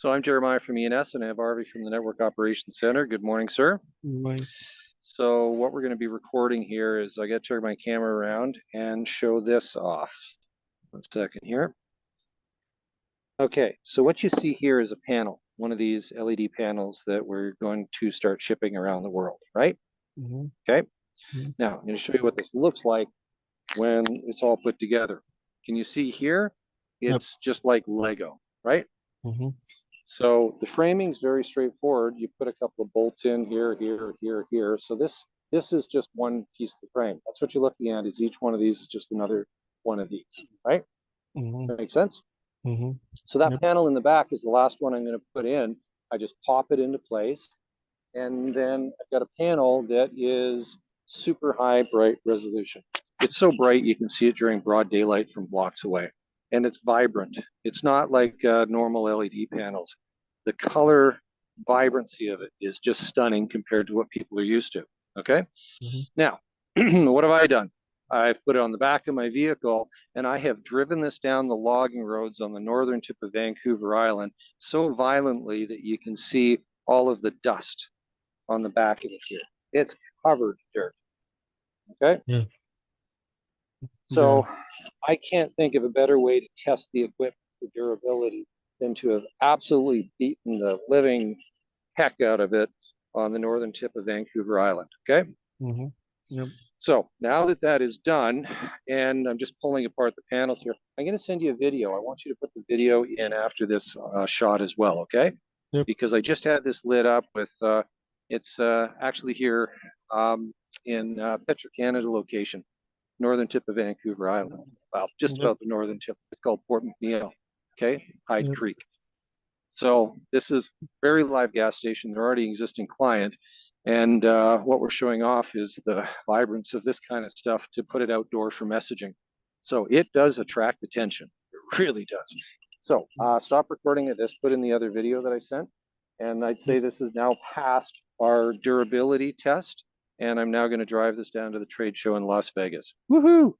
So I'm Jeremiah from ENS, and I have Arvi from the Network Operations Center. Good morning, sir. Right. So what we're going to be recording here is I got to turn my camera around and show this off. 1 second here. Okay, so what you see here is a panel, one of these LED panels that we're going to start shipping around the world, right? Mm-hmm. Okay. Mm-hmm. Now, I'm going to show you what this looks like when it's all put together. Can you see here? Yep. It's just like Lego, right? Mm-hmm. So the framing is very straightforward. You put a couple of bolts in here, here. So this is just one piece of the frame. That's what you're looking at, is each one of these is just another one of these, right? Mm-hmm. That makes sense? Mm-hmm. So that Yep. panel in the back is the last one I'm going to put in. I just pop it into place. And then I've got a panel that is super high bright resolution. It's so bright you can see it during broad daylight from blocks away. And it's vibrant. It's not like normal LED panels. The color vibrancy of it is just stunning compared to what people are used to. Okay. Mm-hmm. Now, what have I done? I've put it on the back of my vehicle, and I have driven this down the logging roads on the northern tip of Vancouver Island so violently that you can see all of the dust on the back of it here. It's covered dirt. Okay. Yeah. Yeah. So I can't think of a better way to test the equipment for durability than to have absolutely beaten the living heck out of it on the northern tip of Vancouver Island. Okay. Mm-hmm. Yep. So now that that is done, and I'm just pulling apart the panels here, I'm going to send you a video. I want you to put the video in after this shot as well, okay? Yep. Because I just had this lit up with, it's actually here in Petro Canada location, northern tip of Vancouver Island. Well, just Yep. about the northern tip. It's called Port McNeill, okay? Hyde Yep. Creek. So this is a very live gas station. They're already an existing client. And what we're showing off is the vibrance of this kind of stuff to put it outdoor for messaging. So it does attract attention. It really does. So stop recording at this, put in the other video that I sent. And I'd say this is now past our durability test. And I'm now going to drive this down to the trade show in Las Vegas. Woohoo!